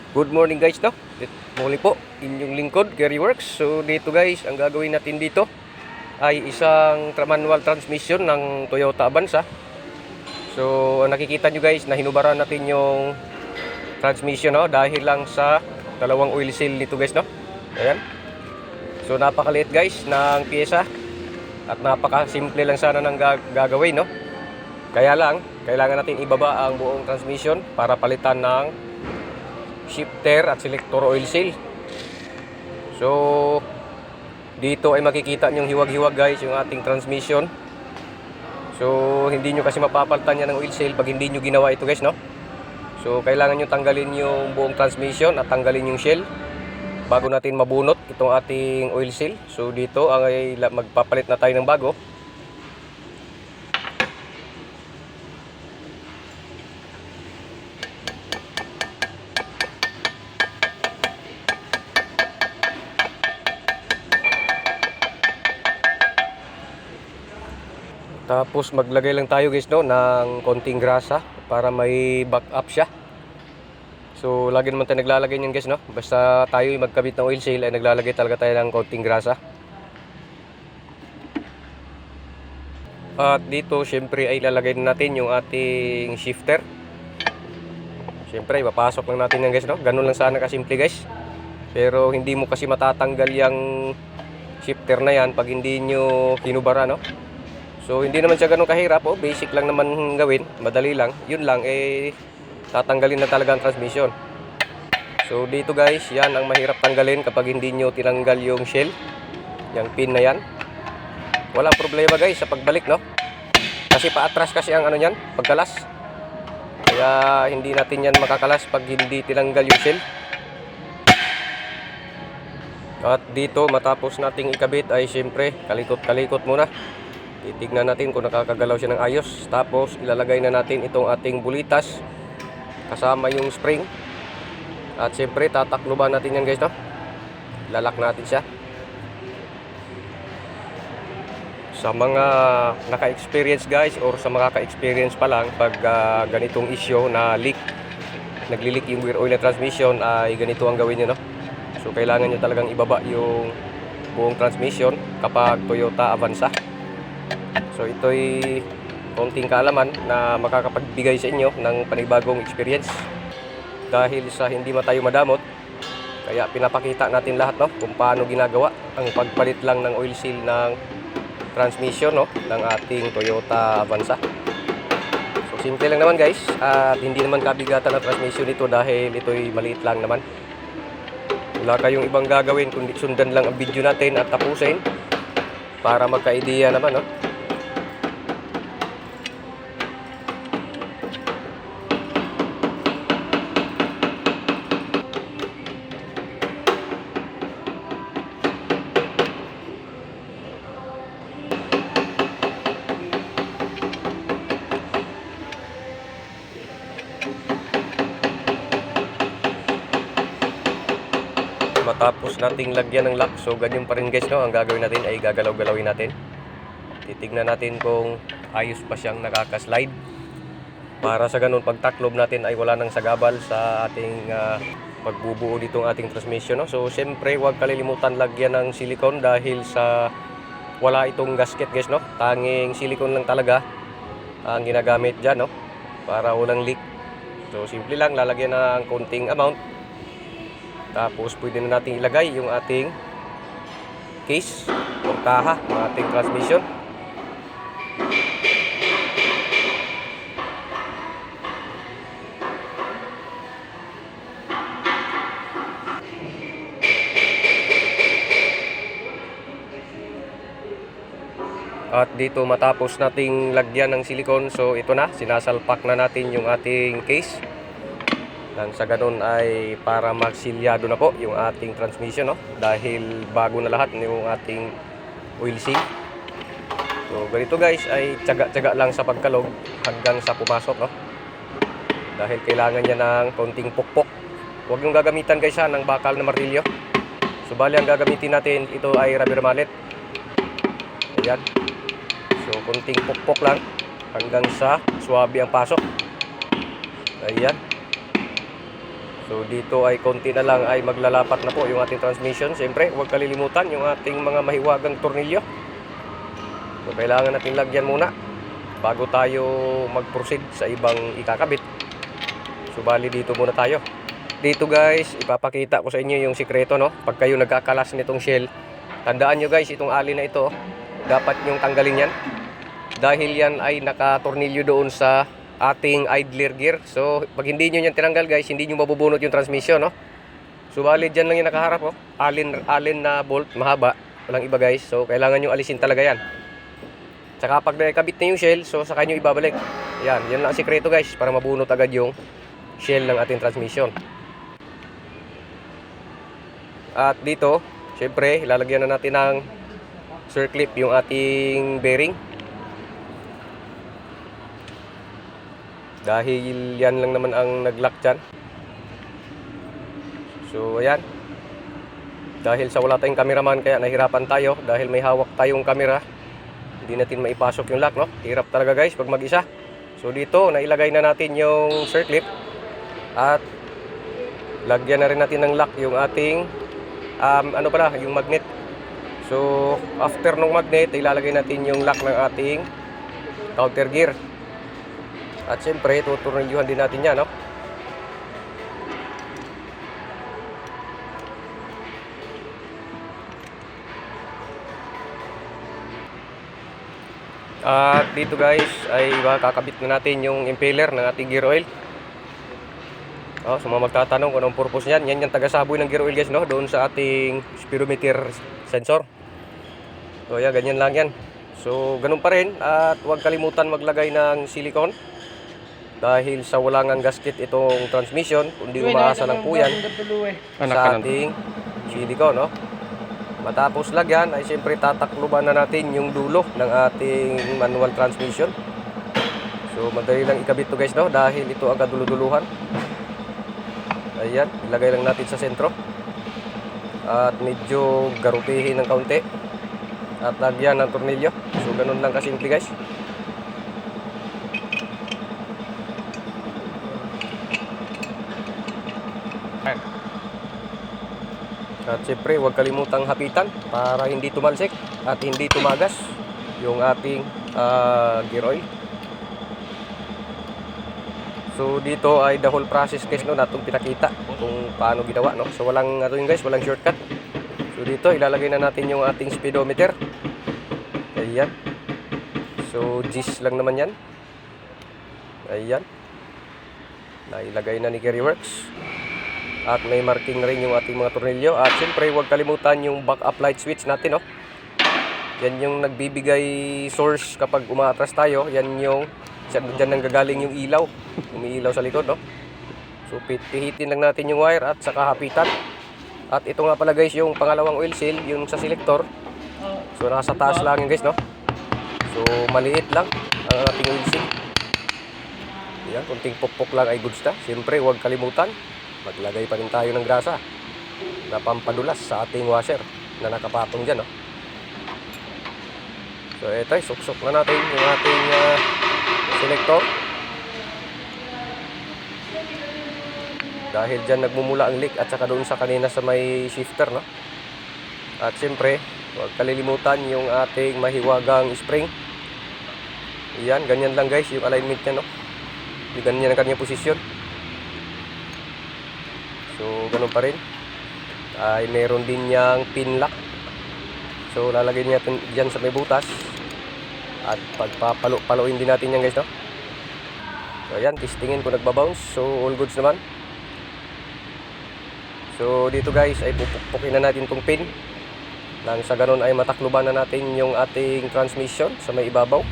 Good morning guys, no? Muli po, inyong lingkod, Gary Works. So dito guys, ang gagawin natin dito ay isang manual transmission ng Toyota Avanza. So nakikita nyo guys na hinubaran natin yung transmission, no? Dahil lang sa dalawang oil seal nito guys, no? Ayan. So napakaliit guys ng pyesa at napakasimple lang sana ng gagawin, no? Kaya lang, kailangan natin ibaba ang buong transmission para palitan ng shifter at selector oil seal. So dito ay makikita nyo hiwag-hiwag guys yung ating transmission. So hindi nyo kasi mapapalitan yan ng oil seal pag hindi nyo ginawa ito guys, no? So kailangan nyo tanggalin yung buong transmission at tanggalin yung shell bago natin mabunot itong ating oil seal. So dito ay magpapalit na tayo ng bago. Tapos maglagay lang tayo guys, no, ng konting grasa para may backup siya. So lagi naman tayo naglalagay niyan guys, no. Basta tayo magkabit ng oil seal ay naglalagay talaga tayo ng konting grasa. At dito syempre ay ilalagay natin yung ating shifter. Syempre ipapasok lang natin yan guys, no. Ganun lang sana kasimple guys. Pero hindi mo kasi matatanggal yung shifter na yan pag hindi nyo kinubara, no. So hindi naman siya ganun kahirap, oh. Basic lang naman gawin, madali lang. Yun lang tatanggalin na talaga ang transmission. So dito guys, yan ang mahirap tanggalin kapag hindi nyo tinanggal yung shell, yung pin na yan. Walang problema guys sa pagbalik, no? Kasi paatras kasi ang ano yan, pagkalas. Kaya hindi natin yan makakalas pag hindi tinanggal yung shell. At dito matapos nating ikabit ay syempre kalikot-kalikot muna. Titignan natin kung nakakagalaw siya ng ayos. Tapos ilalagay na natin itong ating bulitas kasama yung spring. At syempre tatakluban natin yan guys, no? Lalak natin siya. Sa mga naka-experience guys or sa mga ka-experience pa lang pag ganitong issue na leak, nagli-leak yung wear oil na transmission ay ganito ang gawin nyo, no? So kailangan nyo talagang ibaba yung buong transmission kapag Toyota Avanza. So ito'y konting kaalaman na makakapagbigay sa inyo ng panibagong experience. Dahil sa hindi tayo madamot, kaya pinapakita natin lahat, no, kung paano ginagawa ang pagpalit lang ng oil seal ng transmission, no, ng ating Toyota Avanza. So simple lang naman guys, at hindi naman kabigatan ang transmission nito dahil ito'y maliit lang naman. Wala kayong ibang gagawin kundi sundan lang ang video natin at tapusin para magka-idea naman, no. Matapos nating lagyan ng lock, so ganyan pa rin guys, no, ang gagawin natin ay gagalaw-galawin natin. Titignan natin kung ayos pa siyang nakaka-slide. Para sa ganun pagtaklob natin ay wala nang sagabal sa ating pagbubuo ditong ating transmission, no. So syempre huwag kalilimutan lagyan ng silicone dahil sa wala itong gasket guys, no. Tanging silicone lang talaga ang ginagamit dyan, no, para walang leak. So simple lang, lalagyan ng konting amount. Tapos pwede na natin ilagay yung ating case o kaha ng ating transmission. At dito matapos nating lagyan ng silicone, so ito na, sinasalpak na natin yung ating case. Nang sa ganun ay para magsilyado na po yung ating transmission, no, dahil bago na lahat yung ating oil seal. So ganito guys ay tiyaga-tiyaga lang sa pagkalog hanggang sa pumasok, no, dahil kailangan niya ng konting pukpok. Huwag yung gagamitan guys ng bakal na marilyo. So bali ang gagamitin natin ito ay rubber mallet. Ayan. So konting pukpok lang hanggang sa swabe ang pasok. Ayan. So dito ay konti na lang ay maglalapat na po yung ating transmission. Siyempre, huwag kalilimutan yung ating mga mahiwagang tornilyo. So kailangan natin lagyan muna bago tayo mag-proceed sa ibang ikakabit. So bali dito muna tayo. Dito guys, ipapakita ko sa inyo yung sikreto, no? Pag kayo nagkakalas nitong shell, tandaan nyo guys, itong alin na ito, dapat nyong tanggalin yan. Dahil yan ay nakatornilyo doon sa ating idler gear. So pag hindi nyo yan tinanggal guys, hindi nyo mabubunot yung transmission, no? So bali dyan lang yung nakaharap, oh. Alin na bolt, mahaba, walang iba guys. So kailangan nyo alisin talaga yan. Tsaka pag nakikabit na yung shell, so saka nyo ibabalik. Yan lang ang sikreto guys, para mabunot agad yung shell ng ating transmission. At dito, syempre, ilalagyan na natin ng circlip yung ating bearing. Dahil yan lang naman ang nag-lock dyan. So, ayan. Dahil sa wala tayong cameraman, kaya nahirapan tayo. Dahil may hawak tayong camera, hindi natin maipasok yung lock, no? Hirap talaga guys pag mag-isa. So, dito, nailagay na natin yung circlip. At lagyan na rin natin ng lock yung ating yung magnet. So after nung magnet, ilalagay natin yung lock ng ating counter gear. At syempre tutornilyuhan din natin yan, no? At dito guys ay kakabit na natin yung impeller ng ating gear oil. So mga magtatanong kung anong purpose niyan, yan yung tagasaboy ng gear oil guys, no? Doon sa ating speedometer sensor. So yan, ganyan lang yan. So ganun pa rin, at huwag kalimutan maglagay ng silicone. Dahil sa walang gasket itong transmission, kundi umaasa lang po yan sa ating silicone, no? Matapos lagyan ay siyempre tatakluban na natin yung dulo ng ating manual transmission. So madali lang ikabit to guys, no? Dahil ito ang kaduluduluhan. Ayan, ilagay lang natin sa sentro. At medyo garutihin ng kaunti. At lagyan ng tornilyo. So ganun lang kasimple guys. At siyempre, huwag kalimutang hapitan para hindi tumalsik at hindi tumagas yung ating gear oil. So dito ay the whole process guys, no, natong pinakita kung paano ginawa, no. So walang guys, walang shortcut. So dito ilalagay na natin yung ating speedometer. Ayan. So G's lang naman yan. Ayan. Nailagay na ni Geriworks. At may marking na rin yung ating mga tornilyo. At siyempre huwag kalimutan yung backup light switch natin, no. Yan yung nagbibigay source kapag umaatras tayo. Yan yung dyan nang gagaling yung ilaw. Umiilaw sa likod, no. So pihitin lang natin yung wire at saka hapitan. At ito nga pala guys yung pangalawang oil seal, yung sa selector. So nasa taas lang yun guys, no. So maliit lang ang ating oil seal. Yan, kunting pokpok lang ay goods na. Siyempre huwag kalimutan, maglagay pa rin tayo ng grasa na pampadulas sa ating washer na nakapatong dyan, no. So eto, suksok na natin yung ating selector. Dahil dyan nagmumula ang leak at saka doon sa kanina sa may shifter, no. At siyempre huwag kalilimutan yung ating mahiwagang spring. Yan, ganyan lang guys yung alignment nya, no. Yung ganyan ang kanyang posisyon. So ganun pa rin. Ay meron din niyang pin lock. So lalagay natin dyan sa may butas. At pagpapalo-paloin din natin yan guys, no. So ayan, testingin kung nagbabounce. So all goods naman. So dito guys ay pupukpukin na natin tong pin. Nang sa ganun ay matakluban na natin yung ating transmission sa may ibabaw.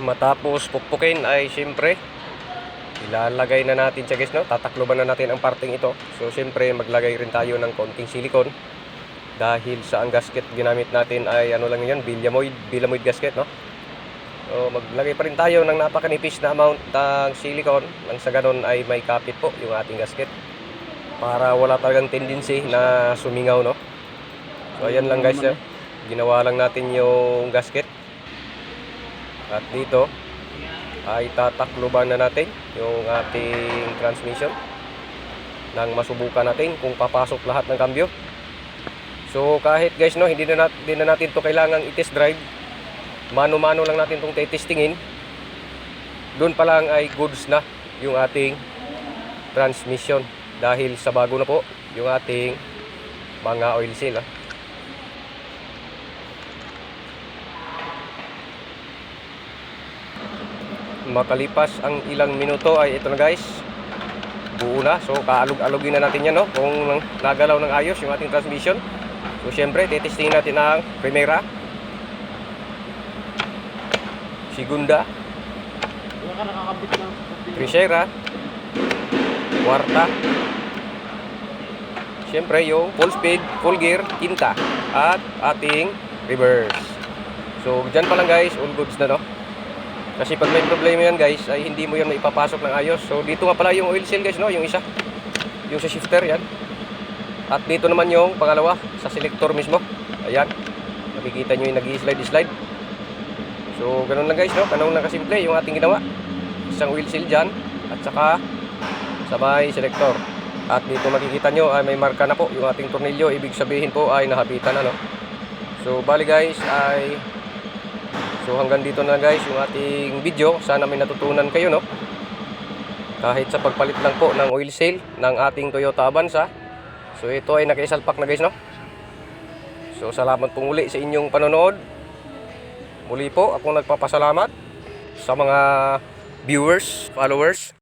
Matapos pukpukin ay siyempre ilalagay na natin siya guys, no. Tatakluban na natin ang parting ito. So siyempre maglagay rin tayo ng konting silicone. Dahil sa ang gasket ginamit natin ay ano lang yun, Bilamoid gasket, no. So maglagay pa rin tayo ng napakanipis na amount ng silicone. Nang sa ganun ay may kapit po yung ating gasket para wala talagang tendency na sumingaw, no. So So ayan lang guys, ginawa lang natin yung gasket. At dito ay tatakluban na natin yung ating transmission nang masubukan natin kung papasok lahat ng kambyo. So kahit guys no, hindi na natin to kailangang i-test drive. Mano-mano lang natin itong testingin. Doon pa lang ay goods na yung ating transmission dahil sa bago na po yung ating mga oil seal. Makalipas ang ilang minuto ay ito na guys, buo na. So kaalog-alogin na natin yan no, kung nagalaw ng ayos yung ating transmission. So syempre titestingin natin ang primera, segunda, tercera, kwarta, syempre yung full speed, full gear, quinta, at ating reverse. So dyan pa lang guys, all goods na no. Kasi pag may problema yan guys, ay hindi mo yan maipapasok ng ayos. So dito nga pala yung oil seal guys no, yung isa, yung sa shifter yan. At dito naman yung pangalawa, sa selector mismo. Ayan, nakikita nyo yung nag-slide. So ganun lang guys no, ganun lang kasimple yung ating ginawa. Isang oil seal dyan, at saka sa may selector. At dito makikita nyo ay may marka na po yung ating tornilyo, ibig sabihin po ay nahabitan na no. So bali guys ay so hanggang dito na guys yung ating video. Sana may natutunan kayo no, kahit sa pagpalit lang po ng oil seal ng ating Toyota Avanza. So ito ay nakaisalpak na guys no. So salamat po muli sa inyong panonood. Muli po akong nagpapasalamat sa mga viewers, followers